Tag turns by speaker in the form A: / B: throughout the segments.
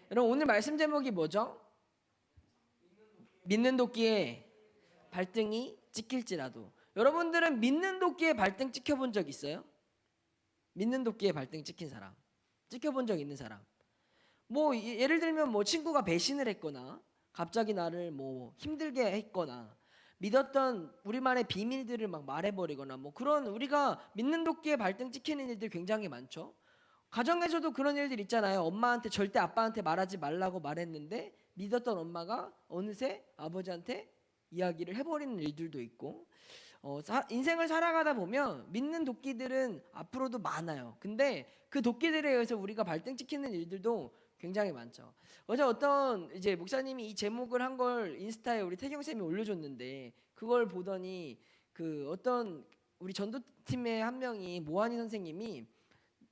A: 여러분 오늘 말씀 제목이 뭐죠? 믿는 도끼에 발등이 찍힐지라도. 여러분들은 믿는 도끼에 발등 찍혀본 적 있어요? 믿는 도끼에 발등 찍힌 사람, 찍혀본 적 있는 사람. 뭐 예를 들면 뭐 친구가 배신을 했거나 갑자기 나를 뭐 힘들게 했거나 믿었던 우리만의 비밀들을 막 말해버리거나 뭐 그런 우리가 믿는 도끼에 발등 찍히는 일들 굉장히 많죠. 가정에서도 그런 일들 있잖아요. 엄마한테 절대 아빠한테 말하지 말라고 말했는데 믿었던 엄마가 어느새 아버지한테 이야기를 해버리는 일들도 있고, 인생을 살아가다 보면 믿는 도끼들은 앞으로도 많아요. 근데 그 도끼들에 의해서 우리가 발등 찍히는 일들도 굉장히 많죠. 어제 어떤 이제 목사님이 이 제목을 한 걸 인스타에 우리 태경 쌤이 올려줬는데, 그걸 보더니 그 어떤 우리 전도팀의 한 명이 모한이 선생님이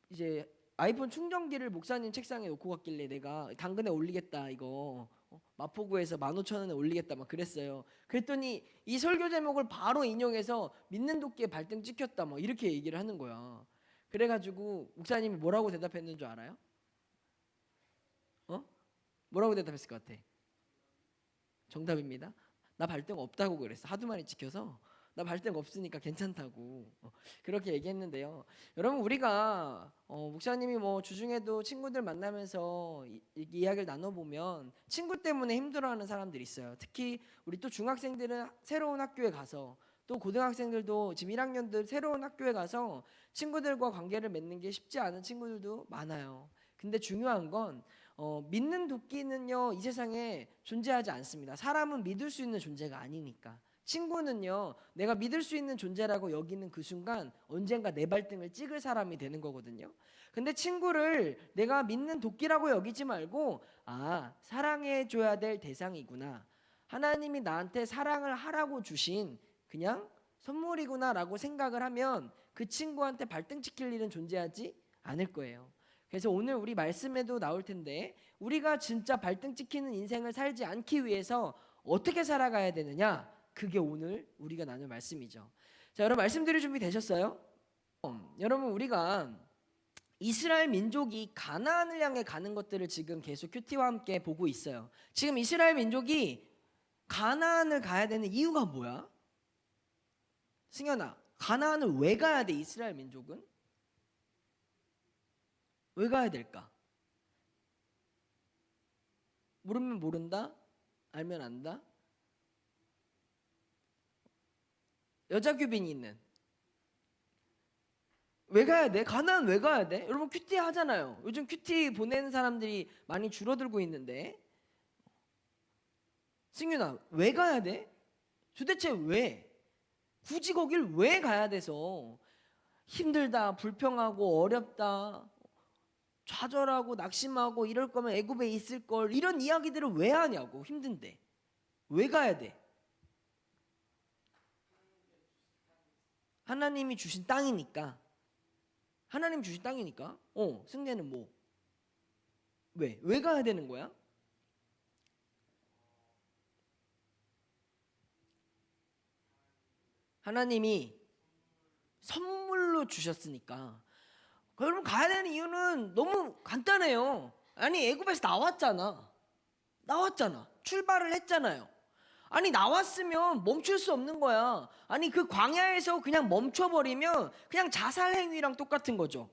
A: 이제 아이폰 충전기를 목사님 책상에 놓고 갔길래 내가 당근에 올리겠다, 이거 마포구에서 15,000원에 올리겠다 막 그랬어요. 그랬더니 이 설교 제목을 바로 인용해서 믿는 도끼에 발등 찍혔다 막 이렇게 얘기를 하는 거야. 그래가지고 목사님이 뭐라고 대답했는 줄 알아요? 뭐라고 대답했을 것 같아? 정답입니다. 나 발등 없다고 그랬어. 하도 많이 찍혀서 나 발등 없으니까 괜찮다고 그렇게 얘기했는데요. 여러분 우리가 목사님이 뭐 주중에도 친구들 만나면서 이야기를 나눠보면 친구 때문에 힘들어하는 사람들이 있어요. 특히 우리 또 중학생들은 새로운 학교에 가서, 또 고등학생들도 지금 1학년들 새로운 학교에 가서 친구들과 관계를 맺는 게 쉽지 않은 친구들도 많아요. 근데 중요한 건 믿는 도끼는요 이 세상에 존재하지 않습니다. 사람은 믿을 수 있는 존재가 아니니까. 친구는요 내가 믿을 수 있는 존재라고 여기는 그 순간 언젠가 내 발등을 찍을 사람이 되는 거거든요. 근데 친구를 내가 믿는 도끼라고 여기지 말고, 사랑해 줘야 될 대상이구나, 하나님이 나한테 사랑을 하라고 주신 그냥 선물이구나 라고 생각을 하면 그 친구한테 발등 찍힐 일은 존재하지 않을 거예요. 그래서 오늘 우리 말씀에도 나올 텐데, 우리가 진짜 발등 찍히는 인생을 살지 않기 위해서 어떻게 살아가야 되느냐, 그게 오늘 우리가 나눌 말씀이죠. 자, 여러분 말씀 드릴 준비 되셨어요? 여러분 우리가 이스라엘 민족이 가나안을 향해 가는 것들을 지금 계속 큐티와 함께 보고 있어요. 지금 이스라엘 민족이 가나안을 가야 되는 이유가 뭐야? 승현아, 가나안을 왜 가야 돼? 이스라엘 민족은 왜 가야 될까? 모르면 모른다? 알면 안다? 여자 규빈이 있는, 왜 가야 돼? 가나안 왜 가야 돼? 여러분 큐티 하잖아요. 요즘 큐티 보내는 사람들이 많이 줄어들고 있는데, 승윤아 왜 가야 돼? 도대체 왜? 굳이 거길 왜 가야 돼서? 힘들다, 불평하고 어렵다, 좌절하고 낙심하고 이럴 거면 애굽에 있을 걸, 이런 이야기들을 왜 하냐고. 힘든데 왜 가야 돼? 하나님이 주신 땅이니까. 하나님 주신 땅이니까. 승리는 뭐? 왜 가야 되는 거야? 하나님이 선물로 주셨으니까. 여러분 가야 되는 이유는 너무 간단해요. 아니 애굽에서 나왔잖아. 출발을 했잖아요. 아니 나왔으면 멈출 수 없는 거야. 아니 그 광야에서 그냥 멈춰버리면 그냥 자살 행위랑 똑같은 거죠.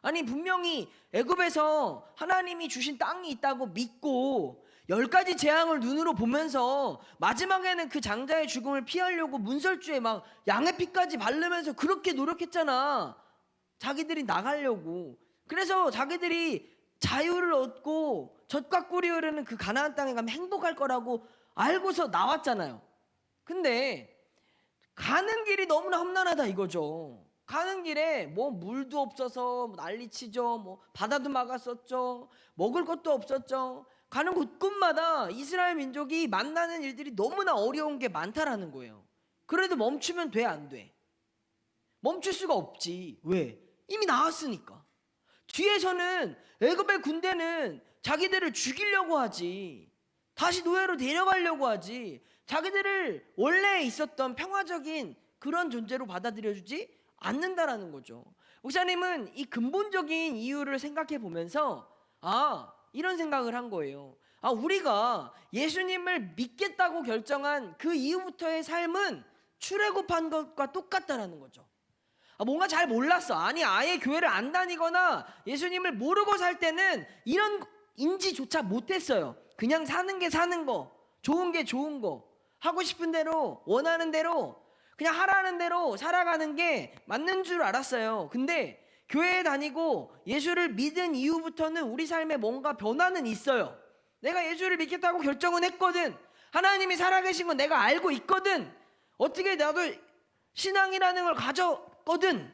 A: 아니 분명히 애굽에서 하나님이 주신 땅이 있다고 믿고 10가지 재앙을 눈으로 보면서 마지막에는 그 장자의 죽음을 피하려고 문설주에 막 양의 피까지 바르면서 그렇게 노력했잖아. 자기들이 나가려고. 그래서 자기들이 자유를 얻고 젖과 꿀이 흐르는 그 가나안 땅에 가면 행복할 거라고 알고서 나왔잖아요. 근데 가는 길이 너무나 험난하다 이거죠. 가는 길에 뭐 물도 없어서 난리치죠. 뭐 바다도 막았었죠. 먹을 것도 없었죠. 가는 곳곳마다 이스라엘 민족이 만나는 일들이 너무나 어려운 게 많다라는 거예요. 그래도 멈추면 돼, 안 돼? 멈출 수가 없지. 왜? 이미 나왔으니까. 뒤에서는 애굽의 군대는 자기들을 죽이려고 하지, 다시 노예로 데려가려고 하지, 자기들을 원래 있었던 평화적인 그런 존재로 받아들여주지 않는다라는 거죠. 목사님은 이 근본적인 이유를 생각해 보면서 이런 생각을 한 거예요. 우리가 예수님을 믿겠다고 결정한 그 이후부터의 삶은 출애굽한 것과 똑같다라는 거죠. 뭔가 잘 몰랐어. 아니 아예 교회를 안 다니거나 예수님을 모르고 살 때는 이런 인지조차 못했어요. 그냥 사는 게 사는 거, 좋은 게 좋은 거, 하고 싶은 대로 원하는 대로 그냥 하라는 대로 살아가는 게 맞는 줄 알았어요. 근데 교회에 다니고 예수를 믿은 이후부터는 우리 삶에 뭔가 변화는 있어요. 내가 예수를 믿겠다고 결정은 했거든. 하나님이 살아계신 건 내가 알고 있거든. 어떻게 나도 신앙이라는 걸 가졌거든.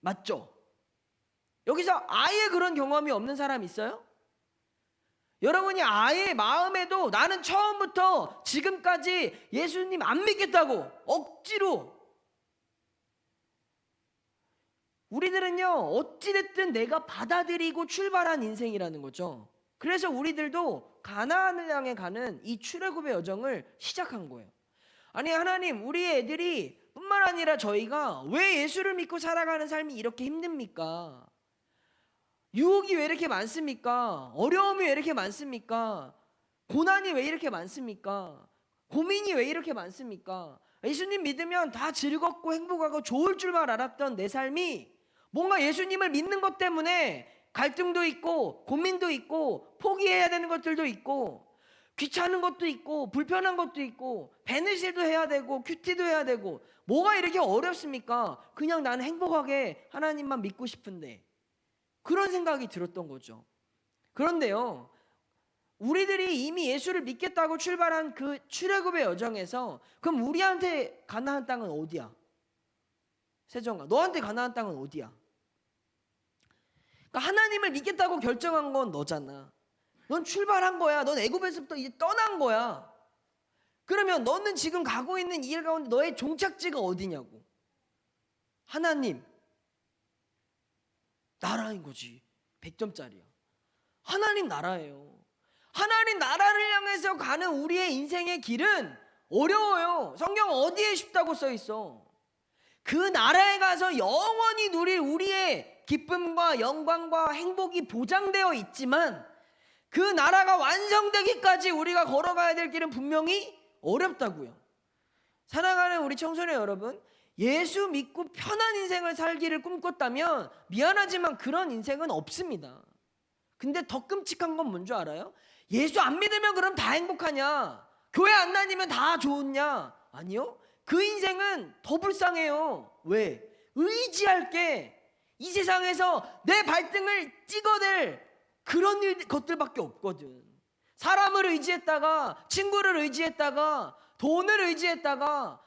A: 맞죠? 여기서 아예 그런 경험이 없는 사람 있어요? 여러분이 아예 마음에도 나는 처음부터 지금까지 예수님 안 믿겠다고 억지로, 우리들은요 어찌됐든 내가 받아들이고 출발한 인생이라는 거죠. 그래서 우리들도 가나안을 향해 가는 이 출애굽의 여정을 시작한 거예요. 아니 하나님, 우리 애들이 뿐만 아니라 저희가 왜 예수를 믿고 살아가는 삶이 이렇게 힘듭니까? 유혹이 왜 이렇게 많습니까? 어려움이 왜 이렇게 많습니까? 고난이 왜 이렇게 많습니까? 고민이 왜 이렇게 많습니까? 예수님 믿으면 다 즐겁고 행복하고 좋을 줄만 알았던 내 삶이 뭔가 예수님을 믿는 것 때문에 갈등도 있고 고민도 있고 포기해야 되는 것들도 있고 귀찮은 것도 있고 불편한 것도 있고 베네실도 해야 되고 큐티도 해야 되고 뭐가 이렇게 어렵습니까? 그냥 나는 행복하게 하나님만 믿고 싶은데, 그런 생각이 들었던 거죠. 그런데요, 우리들이 이미 예수를 믿겠다고 출발한 그 출애굽의 여정에서 그럼 우리한테 가나안 땅은 어디야? 세정아, 너한테 가나안 땅은 어디야? 그러니까 하나님을 믿겠다고 결정한 건 너잖아. 넌 출발한 거야. 넌 애굽에서부터 이제 떠난 거야. 그러면 너는 지금 가고 있는 이 일 가운데 너의 종착지가 어디냐고. 하나님 나라인 거지. 100점짜리야. 하나님 나라예요. 하나님 나라를 향해서 가는 우리의 인생의 길은 어려워요. 성경 어디에 쉽다고 써 있어? 그 나라에 가서 영원히 누릴 우리의 기쁨과 영광과 행복이 보장되어 있지만 그 나라가 완성되기까지 우리가 걸어가야 될 길은 분명히 어렵다고요. 사랑하는 우리 청소년 여러분, 예수 믿고 편한 인생을 살기를 꿈꿨다면 미안하지만 그런 인생은 없습니다. 근데 더 끔찍한 건 뭔지 알아요? 예수 안 믿으면 그럼 다 행복하냐? 교회 안 다니면 다 좋냐? 아니요. 그 인생은 더 불쌍해요. 왜? 의지할 게 이 세상에서 내 발등을 찍어댈 그런 것들밖에 없거든. 사람을 의지했다가, 친구를 의지했다가, 돈을 의지했다가,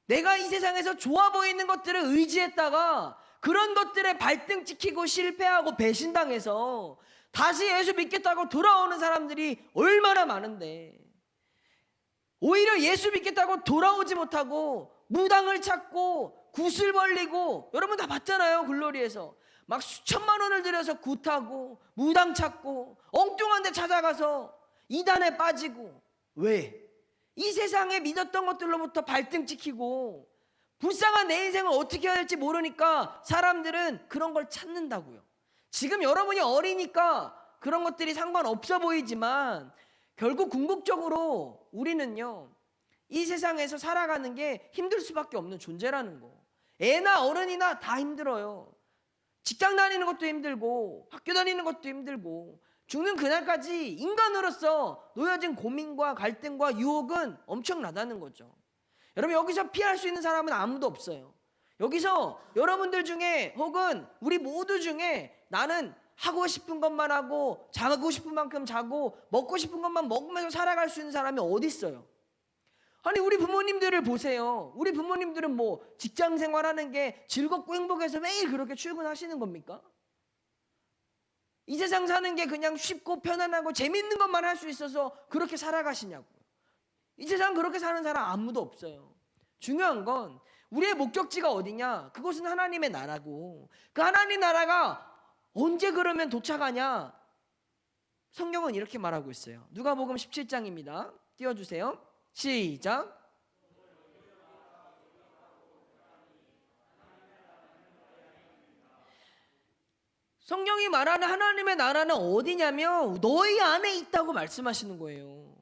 A: 내가 이 세상에서 좋아 보이는 것들을 의지했다가 그런 것들에 발등 찍히고 실패하고 배신당해서 다시 예수 믿겠다고 돌아오는 사람들이 얼마나 많은데, 오히려 예수 믿겠다고 돌아오지 못하고 무당을 찾고 굿을 벌리고, 여러분 다 봤잖아요. 글로리에서 막 수천만 원을 들여서 굿하고 무당 찾고 엉뚱한 데 찾아가서 이단에 빠지고. 왜? 이 세상에 믿었던 것들로부터 발등 찍히고 불쌍한 내 인생을 어떻게 해야 될지 모르니까 사람들은 그런 걸 찾는다고요. 지금 여러분이 어리니까 그런 것들이 상관없어 보이지만 결국 궁극적으로 우리는요 이 세상에서 살아가는 게 힘들 수밖에 없는 존재라는 거. 애나 어른이나 다 힘들어요. 직장 다니는 것도 힘들고 학교 다니는 것도 힘들고 죽는 그날까지 인간으로서 놓여진 고민과 갈등과 유혹은 엄청나다는 거죠. 여러분, 여기서 피할 수 있는 사람은 아무도 없어요. 여기서 여러분들 중에 혹은 우리 모두 중에 나는 하고 싶은 것만 하고 자고 싶은 만큼 자고 먹고 싶은 것만 먹으면서 살아갈 수 있는 사람이 어디 있어요? 아니 우리 부모님들을 보세요. 우리 부모님들은 뭐 직장 생활하는 게 즐겁고 행복해서 매일 그렇게 출근하시는 겁니까? 이 세상 사는 게 그냥 쉽고 편안하고 재밌는 것만 할 수 있어서 그렇게 살아가시냐고요. 이 세상 그렇게 사는 사람 아무도 없어요. 중요한 건 우리의 목적지가 어디냐? 그것은 하나님의 나라고, 그 하나님 나라가 언제 그러면 도착하냐? 성경은 이렇게 말하고 있어요. 누가복음 17장입니다. 띄워주세요. 시작. 성경이 말하는 하나님의 나라는 어디냐면 너희 안에 있다고 말씀하시는 거예요.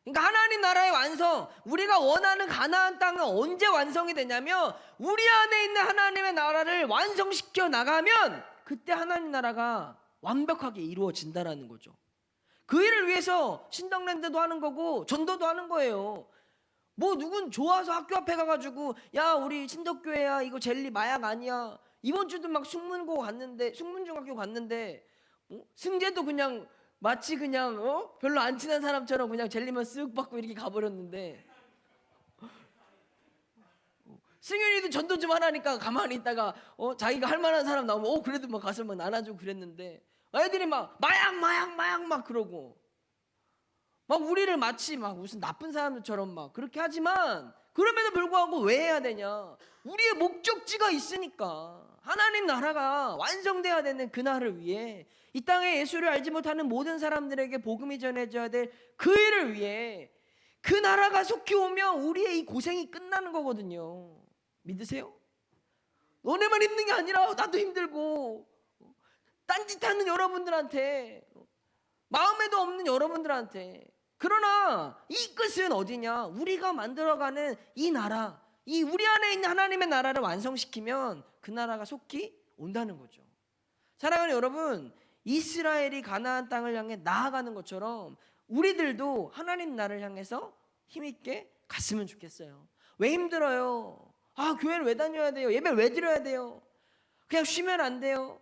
A: 그러니까 하나님 나라의 완성, 우리가 원하는 가나안 땅은 언제 완성이 되냐면 우리 안에 있는 하나님의 나라를 완성시켜 나가면 그때 하나님 나라가 완벽하게 이루어진다라는 거죠. 그 일을 위해서 신덕랜드도 하는 거고 전도도 하는 거예요. 뭐 누군 좋아서 학교 앞에 가가지고 야 우리 신덕교회야 이거 젤리 마약 아니야. 이번 주도 막 숙문고 갔는데 숙문중학교 갔는데 승재도 그냥 마치 그냥 별로 안 친한 사람처럼 그냥 젤리만 쓱 받고 이렇게 가버렸는데 승윤이도 전도 좀 하라니까 가만히 있다가 자기가 할 만한 사람 나오면 그래도 막 가서 막 안아주고 그랬는데 애들이 막 마약 막 그러고 막 우리를 마치 막 무슨 나쁜 사람들처럼 막 그렇게 하지만 그럼에도 불구하고 왜 해야 되냐? 우리의 목적지가 있으니까 하나님 나라가 완성돼야 되는 그날을 위해 이 땅에 예수를 알지 못하는 모든 사람들에게 복음이 전해져야 될 그 일을 위해 그 나라가 속히 오면 우리의 이 고생이 끝나는 거거든요. 믿으세요? 너네만 힘든 게 아니라 나도 힘들고 딴짓하는 여러분들한테 마음에도 없는 여러분들한테 그러나 이 끝은 어디냐? 우리가 만들어가는 이 나라, 이 우리 안에 있는 하나님의 나라를 완성시키면 그 나라가 속히 온다는 거죠. 사랑하는 여러분, 이스라엘이 가나안 땅을 향해 나아가는 것처럼 우리들도 하나님 나라를 향해서 힘있게 갔으면 좋겠어요. 왜 힘들어요? 교회를 왜 다녀야 돼요? 예배를 왜 드려야 돼요? 그냥 쉬면 안 돼요?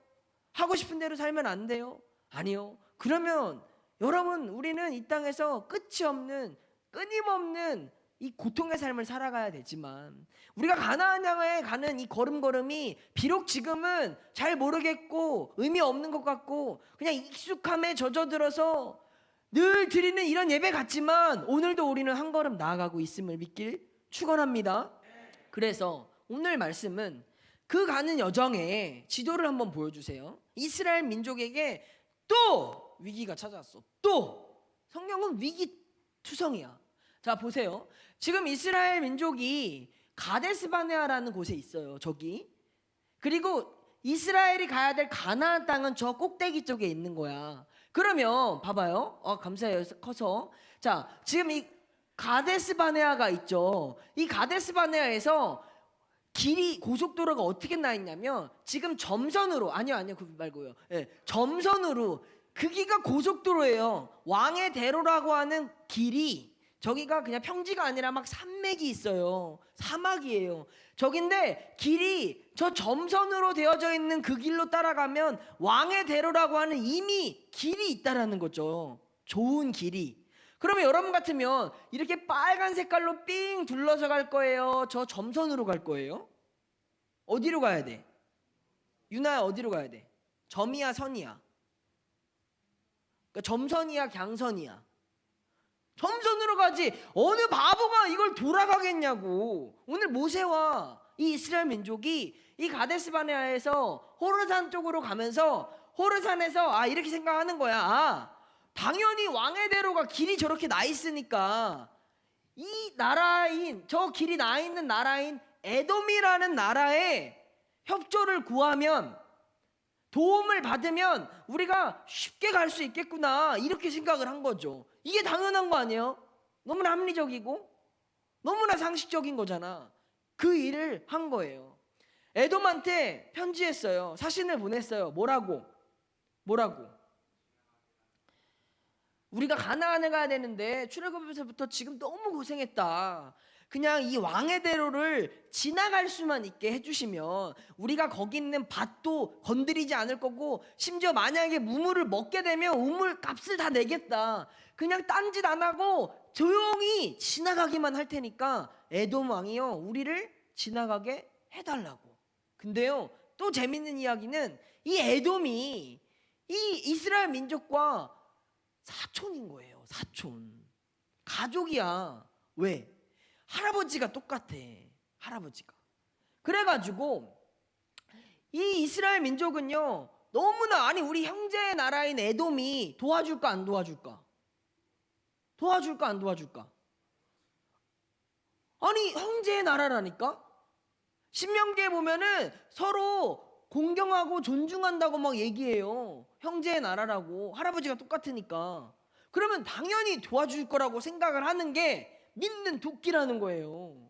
A: 하고 싶은 대로 살면 안 돼요? 아니요. 그러면 여러분 우리는 이 땅에서 끝이 없는 끊임없는 이 고통의 삶을 살아가야 되지만 우리가 가나안 향해 가는 이 걸음걸음이 비록 지금은 잘 모르겠고 의미 없는 것 같고 그냥 익숙함에 젖어들어서 늘 드리는 이런 예배 같지만 오늘도 우리는 한 걸음 나아가고 있음을 믿길 축원합니다. 그래서 오늘 말씀은 그 가는 여정에 지도를 한번 보여주세요. 이스라엘 민족에게 또 위기가 찾아왔어. 또 성경은 위기투성이야. 자 보세요. 지금 이스라엘 민족이 가데스바네아라는 곳에 있어요. 저기. 그리고 이스라엘이 가야 될 가나안 땅은 저 꼭대기 쪽에 있는 거야. 그러면 봐봐요. 감사해요. 커서. 자 지금 이 가데스바네아가 있죠. 이 가데스바네아에서 길이 고속도로가 어떻게 나 있냐면 지금 점선으로 아니요 그거 말고요. 점선으로 그기가 고속도로예요. 왕의 대로라고 하는 길이 저기가 그냥 평지가 아니라 막 산맥이 있어요. 사막이에요. 저긴데 길이 저 점선으로 되어져 있는 그 길로 따라가면 왕의 대로라고 하는 이미 길이 있다라는 거죠. 좋은 길이. 그러면 여러분 같으면 이렇게 빨간 색깔로 삥 둘러서 갈 거예요? 저 점선으로 갈 거예요? 어디로 가야 돼? 유나야 어디로 가야 돼? 점이야 선이야? 그러니까 점선이야 강선이야? 점선으로 가지. 어느 바보가 이걸 돌아가겠냐고. 오늘 모세와 이 이스라엘 민족이 이 가데스바네아에서 호르산 쪽으로 가면서 호르산에서 이렇게 생각하는 거야. 당연히 왕의 대로가 길이 저렇게 나 있으니까 이 나라인 저 길이 나 있는 나라인 에돔이라는 나라에 협조를 구하면 도움을 받으면 우리가 쉽게 갈 수 있겠구나 이렇게 생각을 한 거죠. 이게 당연한 거 아니에요? 너무나 합리적이고 너무나 상식적인 거잖아. 그 일을 한 거예요. 에돔한테 편지했어요. 사신을 보냈어요. 뭐라고? 우리가 가나안에 가야 되는데 출애굽에서부터 지금 너무 고생했다. 그냥 이 왕의 대로를 지나갈 수만 있게 해주시면 우리가 거기 있는 밭도 건드리지 않을 거고 심지어 만약에 우물을 먹게 되면 우물 값을 다 내겠다. 그냥 딴짓 안 하고 조용히 지나가기만 할 테니까 에돔 왕이요 우리를 지나가게 해달라고. 근데요 또 재밌는 이야기는 이 에돔이 이 이스라엘 민족과 사촌인 거예요. 사촌. 가족이야. 왜? 할아버지가 똑같아. 할아버지가. 그래가지고 이 이스라엘 민족은요 너무나 우리 형제의 나라인 에돔이 도와줄까 안 도와줄까? 도와줄까 안 도와줄까? 형제의 나라라니까? 신명기에 보면은 서로 공경하고 존중한다고 막 얘기해요. 형제의 나라라고. 할아버지가 똑같으니까. 그러면 당연히 도와줄 거라고 생각을 하는 게 믿는 도끼라는 거예요.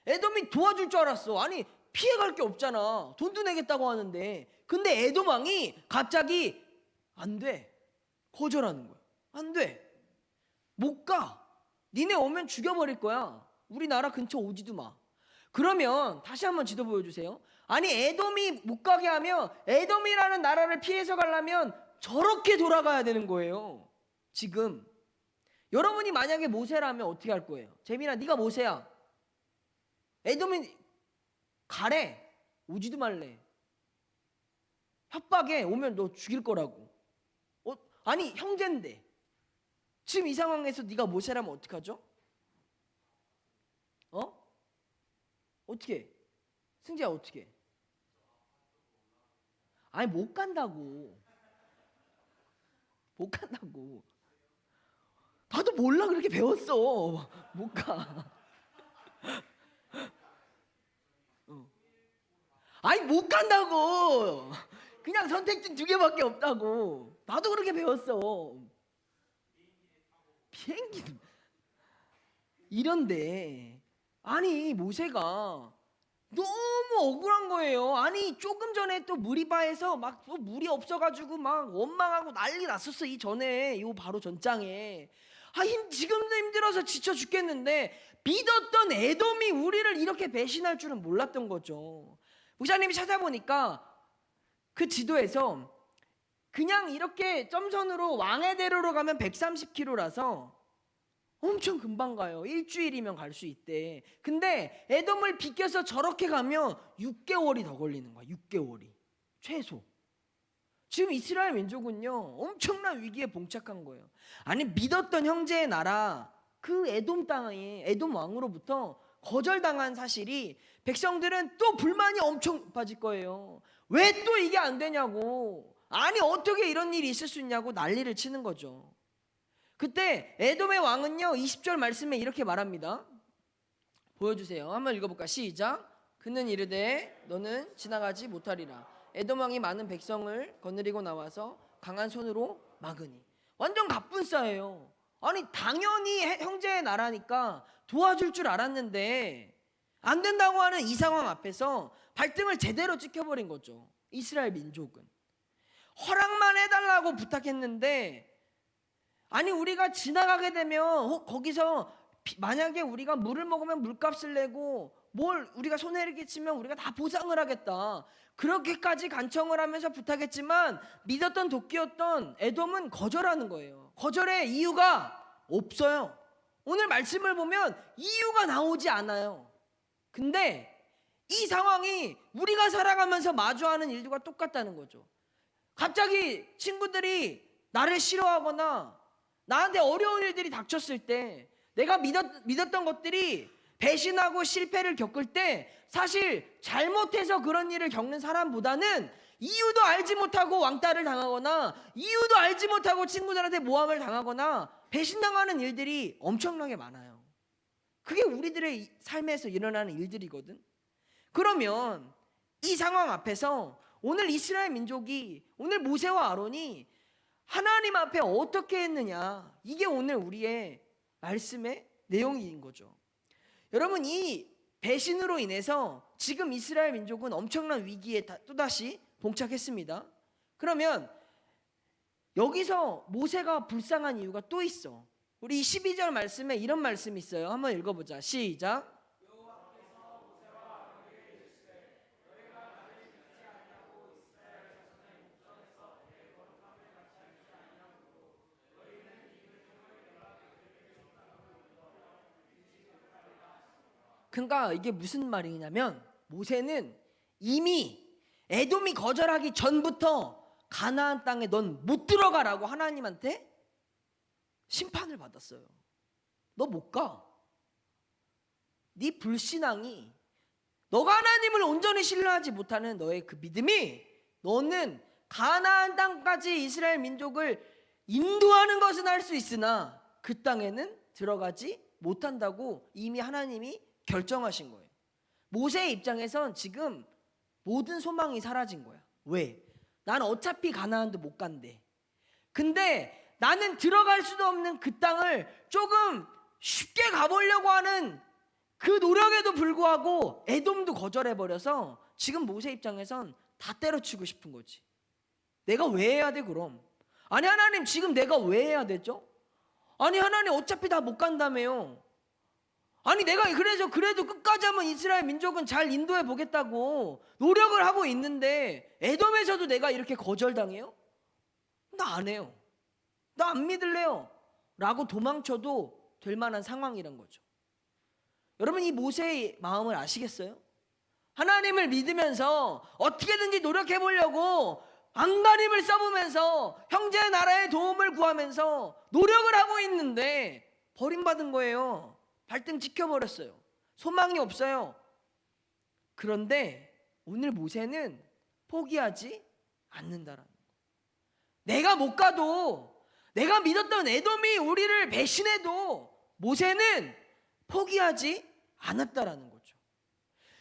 A: 에돔이 도와줄 줄 알았어. 아니 피해갈 게 없잖아. 돈도 내겠다고 하는데. 근데 에돔 왕이 갑자기 안 돼. 거절하는 거야. 안 돼. 못 가. 니네 오면 죽여버릴 거야. 우리나라 근처 오지도 마. 그러면 다시 한번 지도 보여주세요. 아니 에돔이 못 가게 하면 에돔이라는 나라를 피해서 가려면 저렇게 돌아가야 되는 거예요. 지금 여러분이 만약에 모세라면 어떻게 할 거예요? 재민아 네가 모세야. 에돔이 가래. 오지도 말래. 협박에 오면 너 죽일 거라고. 아니 형제인데 지금 이 상황에서 네가 모세라면 어떡하죠? 어떻게? 승재야 어떻게? 아니 못 간다고. 못 간다고. 나도 몰라 그렇게 배웠어. 못 가. 아니 못 간다고. 그냥 선택지 2개밖에 없다고. 나도 그렇게 배웠어. 비행기는 이런데 아니 모세가 너무 억울한 거예요. 아니 조금 전에 또 무리바에서 막 또 물이 없어가지고 막 원망하고 난리 났었어. 이 전에 요 바로 전장에 지금도 힘들어서 지쳐 죽겠는데 믿었던 에돔이 우리를 이렇게 배신할 줄은 몰랐던 거죠. 목사님이 찾아보니까 그 지도에서 그냥 이렇게 점선으로 왕의대로로 가면 130km라서 엄청 금방 가요. 일주일이면 갈 수 있대. 근데 에돔을 비껴서 저렇게 가면 6개월이 더 걸리는 거야. 6개월이 최소. 지금 이스라엘 민족은요 엄청난 위기에 봉착한 거예요. 아니 믿었던 형제의 나라 그 에돔 땅에 에돔 왕으로부터 거절당한 사실이 백성들은 또 불만이 엄청 빠질 거예요. 왜 또 이게 안 되냐고. 아니 어떻게 이런 일이 있을 수 있냐고 난리를 치는 거죠. 그때 에돔의 왕은요 20절 말씀에 이렇게 말합니다. 보여주세요. 한번 읽어볼까? 시작. 그는 이르되 너는 지나가지 못하리라. 에돔 왕이 많은 백성을 거느리고 나와서 강한 손으로 막으니. 완전 갑분싸예요. 아니 당연히 형제의 나라니까 도와줄 줄 알았는데 안 된다고 하는 이 상황 앞에서 발등을 제대로 찍혀버린 거죠. 이스라엘 민족은 허락만 해달라고 부탁했는데 아니 우리가 지나가게 되면 거기서 만약에 우리가 물을 먹으면 물값을 내고 뭘 우리가 손해를 끼치면 우리가 다 보상을 하겠다. 그렇게까지 간청을 하면서 부탁했지만 믿었던 도끼였던 에돔은 거절하는 거예요. 거절의 이유가 없어요. 오늘 말씀을 보면 이유가 나오지 않아요. 근데 이 상황이 우리가 살아가면서 마주하는 일들과 똑같다는 거죠. 갑자기 친구들이 나를 싫어하거나 나한테 어려운 일들이 닥쳤을 때 내가 믿었던 것들이 배신하고 실패를 겪을 때 사실 잘못해서 그런 일을 겪는 사람보다는 이유도 알지 못하고 왕따를 당하거나 이유도 알지 못하고 친구들한테 모함을 당하거나 배신당하는 일들이 엄청나게 많아요. 그게 우리들의 삶에서 일어나는 일들이거든. 그러면 이 상황 앞에서 오늘 이스라엘 민족이 오늘 모세와 아론이 하나님 앞에 어떻게 했느냐, 이게 오늘 우리의 말씀의 내용인 거죠. 여러분, 이 배신으로 인해서 지금 이스라엘 민족은 엄청난 위기에 또다시 봉착했습니다. 그러면 여기서 모세가 불쌍한 이유가 또 있어. 우리 12절 말씀에 이런 말씀이 있어요. 한번 읽어보자. 시작. 그러니까 이게 무슨 말이냐면 모세는 이미 에돔이 거절하기 전부터 가나안 땅에 넌 못 들어가라고 하나님한테 심판을 받았어요. 너 못 가. 네 불신앙이, 너가 하나님을 온전히 신뢰하지 못하는 너의 그 믿음이 너는 가나안 땅까지 이스라엘 민족을 인도하는 것은 할 수 있으나 그 땅에는 들어가지 못한다고 이미 하나님이 결정하신 거예요. 모세의 입장에선 지금 모든 소망이 사라진 거야. 왜? 난 어차피 가나안도 못 간대. 근데 나는 들어갈 수도 없는 그 땅을 조금 쉽게 가보려고 하는 그 노력에도 불구하고 에돔도 거절해버려서 지금 모세 입장에선 다 때려치고 싶은 거지. 내가 왜 해야 돼 그럼? 아니 하나님, 지금 내가 왜 해야 되죠? 아니 하나님, 어차피 다 못 간다며요. 아니 내가 그래도 끝까지 한번 이스라엘 민족은 잘 인도해 보겠다고 노력을 하고 있는데 에돔에서도 내가 이렇게 거절당해요? 나 안 해요. 나 안 믿을래요 라고 도망쳐도 될 만한 상황이란 거죠. 여러분, 이 모세의 마음을 아시겠어요? 하나님을 믿으면서 어떻게든지 노력해 보려고 안간힘을 써보면서 형제의 나라의 도움을 구하면서 노력을 하고 있는데 버림받은 거예요. 발등 찍혀버렸어요. 소망이 없어요. 그런데 오늘 모세는 포기하지 않는다라는 거예요. 내가 못 가도, 내가 믿었던 에돔이 우리를 배신해도 모세는 포기하지 않았다라는 거죠.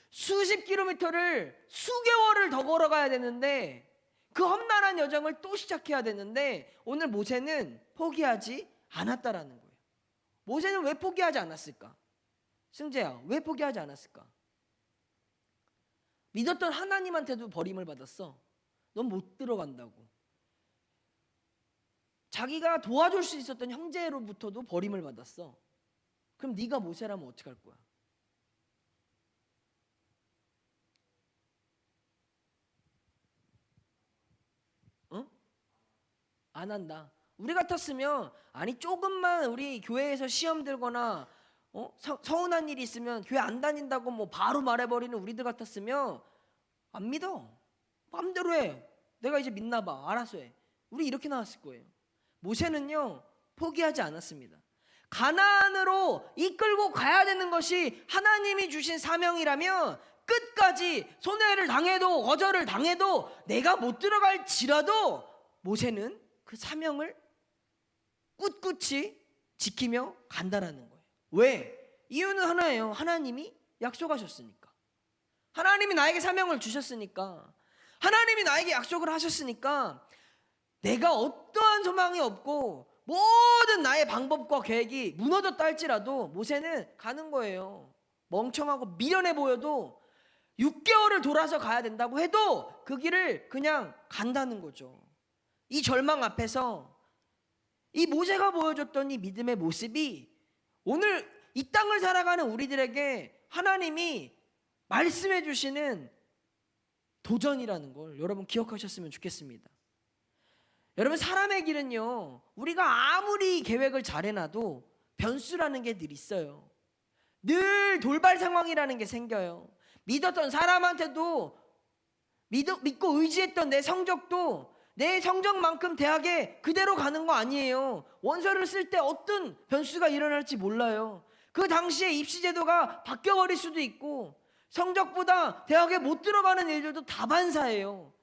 A: 수십 킬로미터를 수개월을 더 걸어가야 되는데 그 험난한 여정을 또 시작해야 되는데 오늘 모세는 포기하지 않았다라는 거예요. 모세는 왜 포기하지 않았을까? 승재야, 왜 포기하지 않았을까? 믿었던 하나님한테도 버림을 받았어. 넌 못 들어간다고. 자기가 도와줄 수 있었던 형제로부터도 버림을 받았어. 그럼 네가 모세라면 어떡할 거야? 어? 안 한다. 우리 같았으면, 아니 조금만 우리 교회에서 시험 들거나 서운한 일이 있으면 교회 안 다닌다고 뭐 바로 말해버리는 우리들 같았으면 안 믿어. 마음대로 해. 내가 이제 믿나 봐. 알아서 해. 우리 이렇게 나왔을 거예요. 모세는요, 포기하지 않았습니다. 가나안으로 이끌고 가야 되는 것이 하나님이 주신 사명이라면 끝까지 손해를 당해도 거절을 당해도 내가 못 들어갈지라도 모세는 그 사명을 꿋꿋이 지키며 간다라는 거예요. 왜? 이유는 하나예요. 하나님이 약속하셨으니까. 하나님이 나에게 사명을 주셨으니까. 하나님이 나에게 약속을 하셨으니까 내가 어떠한 소망이 없고 모든 나의 방법과 계획이 무너졌다 할지라도 모세는 가는 거예요. 멍청하고 미련해 보여도 6개월을 돌아서 가야 된다고 해도 그 길을 그냥 간다는 거죠. 이 절망 앞에서 이 모세가 보여줬던 이 믿음의 모습이 오늘 이 땅을 살아가는 우리들에게 하나님이 말씀해 주시는 도전이라는 걸 여러분 기억하셨으면 좋겠습니다. 여러분, 사람의 길은요, 우리가 아무리 계획을 잘 해놔도 변수라는 게 늘 있어요. 늘 돌발 상황이라는 게 생겨요. 믿었던 사람한테도 믿고 의지했던 내 성적도 내 성적만큼 대학에 그대로 가는 거 아니에요. 원서를 쓸 때 어떤 변수가 일어날지 몰라요. 그 당시에 입시 제도가 바뀌어버릴 수도 있고 성적보다 대학에 못 들어가는 일들도 다반사예요.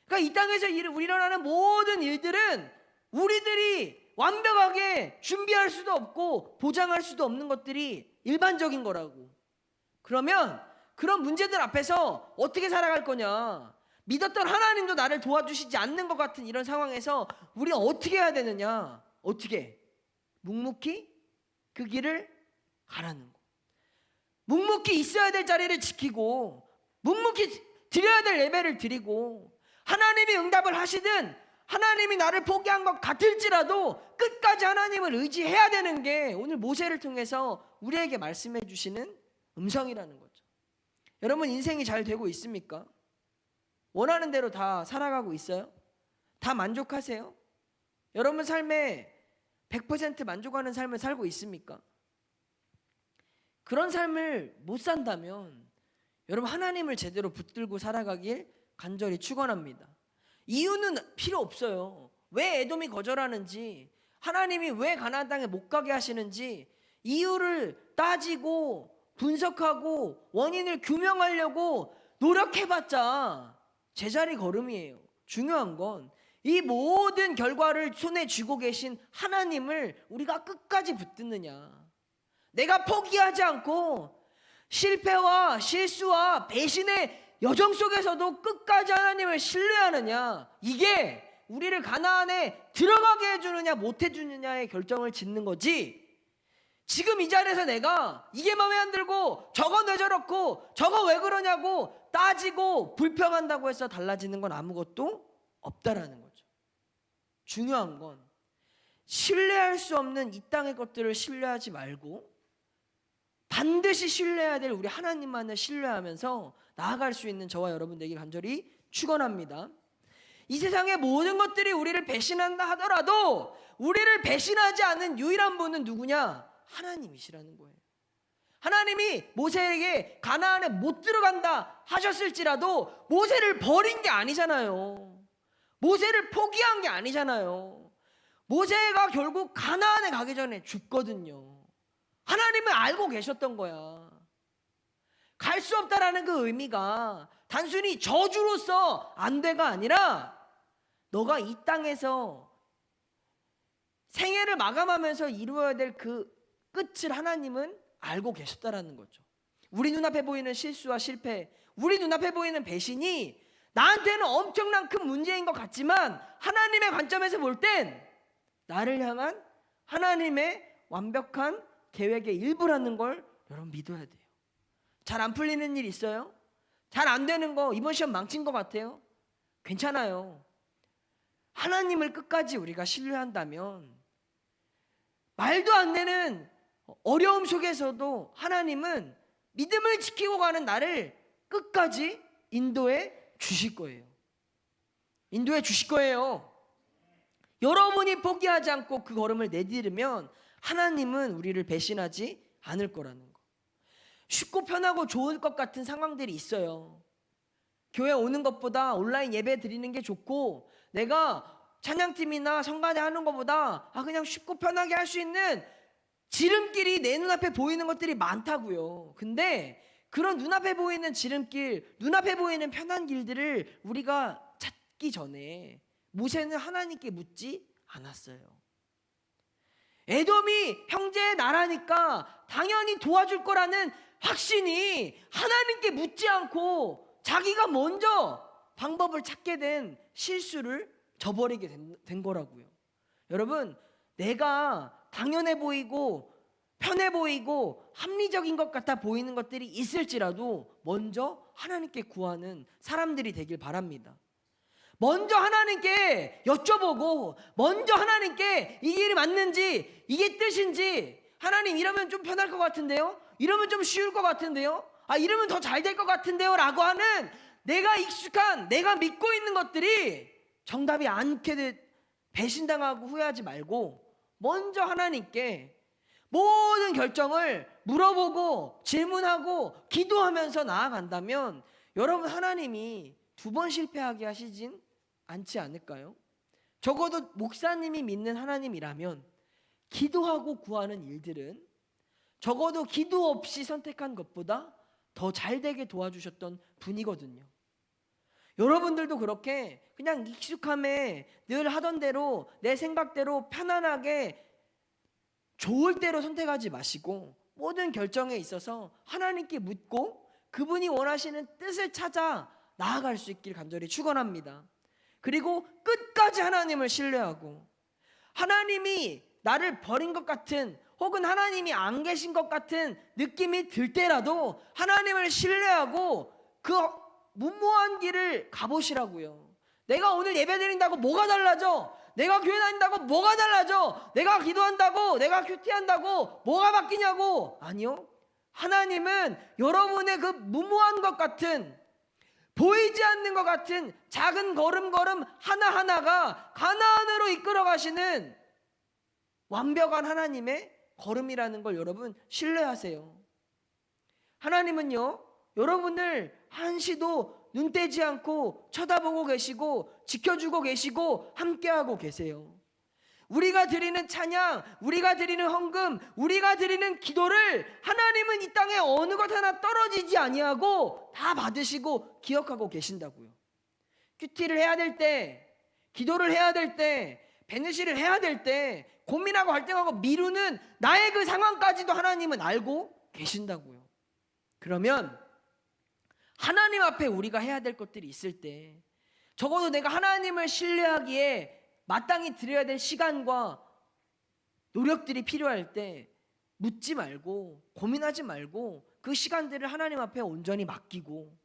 A: 그러니까 이 땅에서 일어나는 모든 일들은 우리들이 완벽하게 준비할 수도 없고 보장할 수도 없는 것들이 일반적인 거라고. 그러면 그런 문제들 앞에서 어떻게 살아갈 거냐? 믿었던 하나님도 나를 도와주시지 않는 것 같은 이런 상황에서 우리가 어떻게 해야 되느냐? 어떻게? 묵묵히 그 길을 가라는 거. 묵묵히 있어야 될 자리를 지키고 묵묵히 드려야 될 예배를 드리고 하나님이 응답을 하시든 하나님이 나를 포기한 것 같을지라도 끝까지 하나님을 의지해야 되는 게 오늘 모세를 통해서 우리에게 말씀해 주시는 음성이라는 거죠. 여러분, 인생이 잘 되고 있습니까? 원하는 대로 다 살아가고 있어요? 다 만족하세요? 여러분 삶에 100% 만족하는 삶을 살고 있습니까? 그런 삶을 못 산다면 여러분, 하나님을 제대로 붙들고 살아가길 간절히 축원합니다. 이유는 필요 없어요. 왜 에돔이 거절하는지, 하나님이 왜 가나안 땅에 못 가게 하시는지 이유를 따지고 분석하고 원인을 규명하려고 노력해봤자 제자리 걸음이에요. 중요한 건 이 모든 결과를 손에 쥐고 계신 하나님을 우리가 끝까지 붙드느냐. 내가 포기하지 않고 실패와 실수와 배신의 여정 속에서도 끝까지 하나님을 신뢰하느냐, 이게 우리를 가나안에 들어가게 해주느냐 못 해주느냐의 결정을 짓는 거지, 지금 이 자리에서 내가 이게 마음에 안 들고 저건 왜 저렇고 저거 왜 그러냐고 따지고 불평한다고 해서 달라지는 건 아무것도 없다라는 거죠. 중요한 건 신뢰할 수 없는 이 땅의 것들을 신뢰하지 말고 반드시 신뢰해야 될 우리 하나님만을 신뢰하면서 나아갈 수 있는 저와 여러분들에게 간절히 축원합니다. 이 세상의 모든 것들이 우리를 배신한다 하더라도 우리를 배신하지 않는 유일한 분은 누구냐? 하나님이시라는 거예요. 하나님이 모세에게 가나안에 못 들어간다 하셨을지라도 모세를 버린 게 아니잖아요. 모세를 포기한 게 아니잖아요. 모세가 결국 가나안에 가기 전에 죽거든요. 하나님은 알고 계셨던 거야. 갈 수 없다라는 그 의미가 단순히 저주로서 안 돼가 아니라 너가 이 땅에서 생애를 마감하면서 이루어야 될 그 끝을 하나님은 알고 계셨다라는 거죠. 우리 눈앞에 보이는 실수와 실패, 우리 눈앞에 보이는 배신이 나한테는 엄청난 큰 문제인 것 같지만 하나님의 관점에서 볼 땐 나를 향한 하나님의 완벽한 계획의 일부라는 걸 여러분 믿어야 돼요. 잘 안 풀리는 일 있어요? 잘 안 되는 거, 이번 시험 망친 것 같아요? 괜찮아요. 하나님을 끝까지 우리가 신뢰한다면 말도 안 되는 어려움 속에서도 하나님은 믿음을 지키고 가는 나를 끝까지 인도해 주실 거예요. 인도해 주실 거예요. 여러분이 포기하지 않고 그 걸음을 내디르면 하나님은 우리를 배신하지 않을 거라는 거. 쉽고 편하고 좋을 것 같은 상황들이 있어요. 교회 오는 것보다 온라인 예배 드리는 게 좋고, 내가 찬양팀이나 성가대 하는 것보다 그냥 쉽고 편하게 할 수 있는 지름길이 내 눈앞에 보이는 것들이 많다고요. 근데 그런 눈앞에 보이는 지름길, 눈앞에 보이는 편한 길들을 우리가 찾기 전에 모세는 하나님께 묻지 않았어요. 에돔이 형제의 나라니까 당연히 도와줄 거라는 확신이 하나님께 묻지 않고 자기가 먼저 방법을 찾게 된 실수를 저버리게 된 거라고요. 여러분, 내가 당연해 보이고 편해 보이고 합리적인 것 같아 보이는 것들이 있을지라도 먼저 하나님께 구하는 사람들이 되길 바랍니다. 먼저 하나님께 여쭤보고 먼저 하나님께 이 길이 맞는지, 이게 뜻인지, 하나님 이러면 좀 편할 것 같은데요? 이러면 좀 쉬울 것 같은데요? 이러면 더 잘 될 것 같은데요? 라고 하는 내가 익숙한, 내가 믿고 있는 것들이 정답이 않게 배신당하고 후회하지 말고 먼저 하나님께 모든 결정을 물어보고 질문하고 기도하면서 나아간다면 여러분, 하나님이 두 번 실패하게 하시진 않지 않을까요? 적어도 목사님이 믿는 하나님이라면 기도하고 구하는 일들은 적어도 기도 없이 선택한 것보다 더 잘되게 도와주셨던 분이거든요. 여러분들도 그렇게 그냥 익숙함에 늘 하던 대로 내 생각대로 편안하게 좋을 대로 선택하지 마시고 모든 결정에 있어서 하나님께 묻고 그분이 원하시는 뜻을 찾아 나아갈 수 있길 간절히 축원합니다. 그리고 끝까지 하나님을 신뢰하고 하나님이 나를 버린 것 같은 혹은 하나님이 안 계신 것 같은 느낌이 들 때라도 하나님을 신뢰하고 그 무모한 길을 가보시라고요. 내가 오늘 예배 드린다고 뭐가 달라져? 내가 교회 다닌다고 뭐가 달라져? 내가 기도한다고, 내가 큐티한다고 뭐가 바뀌냐고? 아니요. 하나님은 여러분의 그 무모한 것 같은, 보이지 않는 것 같은 작은 걸음걸음 하나하나가 가나안으로 이끌어 가시는 완벽한 하나님의 걸음이라는 걸 여러분 신뢰하세요. 하나님은요, 여러분을 한시도 눈 떼지 않고 쳐다보고 계시고 지켜주고 계시고 함께하고 계세요. 우리가 드리는 찬양, 우리가 드리는 헌금, 우리가 드리는 기도를 하나님은 이 땅에 어느 것 하나 떨어지지 아니하고 다 받으시고 기억하고 계신다고요. 큐티를 해야 될 때, 기도를 해야 될 때, 베네시를 해야 될 때 고민하고 갈등하고 미루는 나의 그 상황까지도 하나님은 알고 계신다고요. 그러면 하나님 앞에 우리가 해야 될 것들이 있을 때, 적어도 내가 하나님을 신뢰하기에 마땅히 드려야 될 시간과 노력들이 필요할 때 묻지 말고 고민하지 말고 그 시간들을 하나님 앞에 온전히 맡기고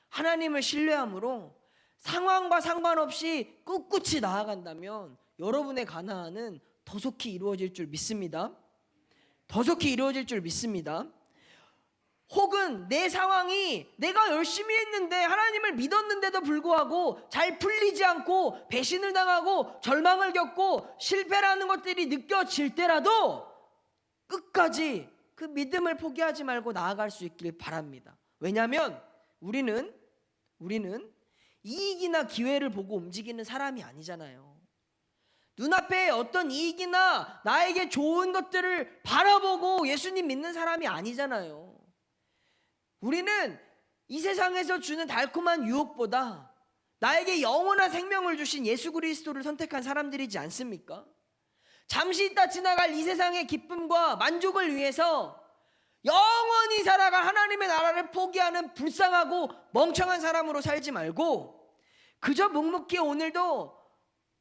A: 하나님을 신뢰함으로 상황과 상관없이 꿋꿋이 나아간다면 여러분의 가나안은 더 속히 이루어질 줄 믿습니다. 더 속히 이루어질 줄 믿습니다. 혹은 내 상황이 내가 열심히 했는데 하나님을 믿었는데도 불구하고 잘 풀리지 않고 배신을 당하고 절망을 겪고 실패라는 것들이 느껴질 때라도 끝까지 그 믿음을 포기하지 말고 나아갈 수 있길 바랍니다. 왜냐하면 우리는 이익이나 기회를 보고 움직이는 사람이 아니잖아요. 눈앞에 어떤 이익이나 나에게 좋은 것들을 바라보고 예수님 믿는 사람이 아니잖아요. 우리는 이 세상에서 주는 달콤한 유혹보다 나에게 영원한 생명을 주신 예수 그리스도를 선택한 사람들이지 않습니까? 잠시 있다 지나갈 이 세상의 기쁨과 만족을 위해서 영원히 살아갈 하나님의 나라를 포기하는 불쌍하고 멍청한 사람으로 살지 말고 그저 묵묵히 오늘도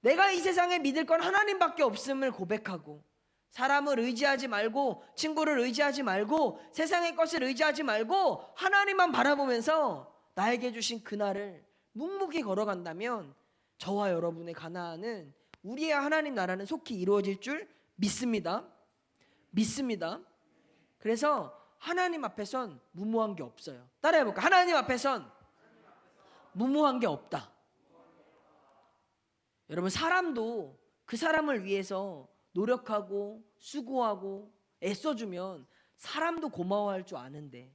A: 내가 이 세상에 믿을 건 하나님밖에 없음을 고백하고 사람을 의지하지 말고 친구를 의지하지 말고 세상의 것을 의지하지 말고 하나님만 바라보면서 나에게 주신 그날을 묵묵히 걸어간다면 저와 여러분의 가나안은 우리의 하나님 나라는 속히 이루어질 줄 믿습니다. 믿습니다. 그래서 하나님 앞에선 무모한 게 없어요. 따라해볼까? 하나님 앞에선 무모한 게 없다. 여러분, 사람도 그 사람을 위해서 노력하고 수고하고 애써주면 사람도 고마워할 줄 아는데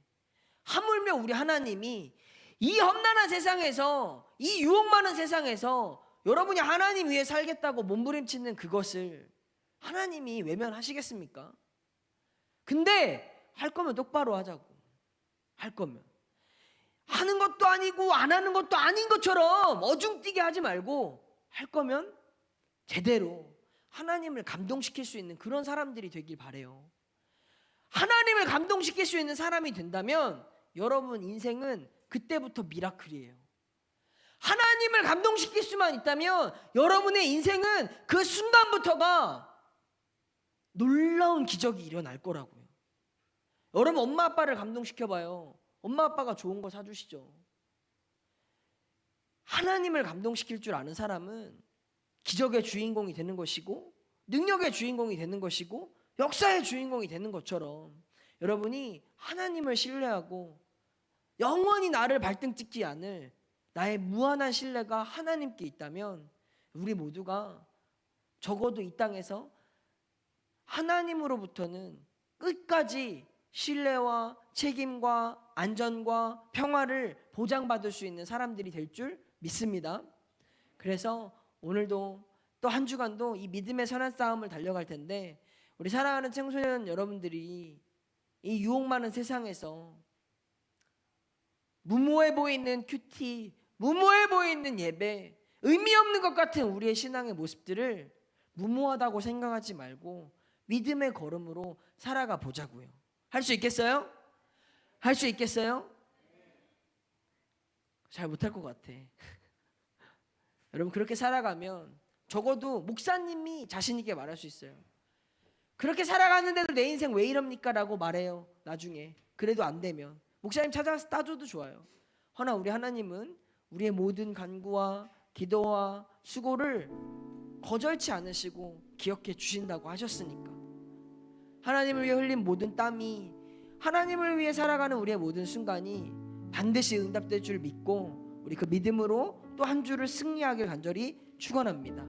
A: 하물며 우리 하나님이 이 험난한 세상에서 이 유혹 많은 세상에서 여러분이 하나님 위해 살겠다고 몸부림치는 그것을 하나님이 외면하시겠습니까? 근데 할 거면 똑바로 하자고. 할 거면 하는 것도 아니고 안 하는 것도 아닌 것처럼 어중뛰게 하지 말고 할 거면 제대로 하나님을 감동시킬 수 있는 그런 사람들이 되길 바래요. 하나님을 감동시킬 수 있는 사람이 된다면 여러분 인생은 그때부터 미라클이에요. 하나님을 감동시킬 수만 있다면 여러분의 인생은 그 순간부터가 놀라운 기적이 일어날 거라고요. 여러분 엄마 아빠를 감동시켜봐요. 엄마 아빠가 좋은 거 사주시죠. 하나님을 감동시킬 줄 아는 사람은 기적의 주인공이 되는 것이고 능력의 주인공이 되는 것이고 역사의 주인공이 되는 것처럼 여러분이 하나님을 신뢰하고 영원히 나를 발등 찍지 않을 나의 무한한 신뢰가 하나님께 있다면 우리 모두가 적어도 이 땅에서 하나님으로부터는 끝까지 신뢰와 책임과 안전과 평화를 보장받을 수 있는 사람들이 될 줄 믿습니다. 그래서 오늘도 또 한 주간도 이 믿음의 선한 싸움을 달려갈 텐데 우리 사랑하는 청소년 여러분들이 이 유혹 많은 세상에서 무모해 보이는 큐티, 무모해 보이는 예배, 의미 없는 것 같은 우리의 신앙의 모습들을 무모하다고 생각하지 말고 믿음의 걸음으로 살아가 보자고요. 할 수 있겠어요? 할 수 있겠어요? 잘 못할 것 같아. 여러분 그렇게 살아가면 적어도 목사님이 자신 있게 말할 수 있어요. 그렇게 살아가는데도 내 인생 왜 이럽니까? 라고 말해요. 나중에 그래도 안 되면 목사님 찾아가서 따줘도 좋아요. 허나 우리 하나님은 우리의 모든 간구와 기도와 수고를 거절치 않으시고 기억해 주신다고 하셨으니까 하나님을 위해 흘린 모든 땀이 하나님을 위해 살아가는 우리의 모든 순간이 반드시 응답될 줄 믿고 우리 그 믿음으로 또 한 주를 승리하길 간절히 축원합니다.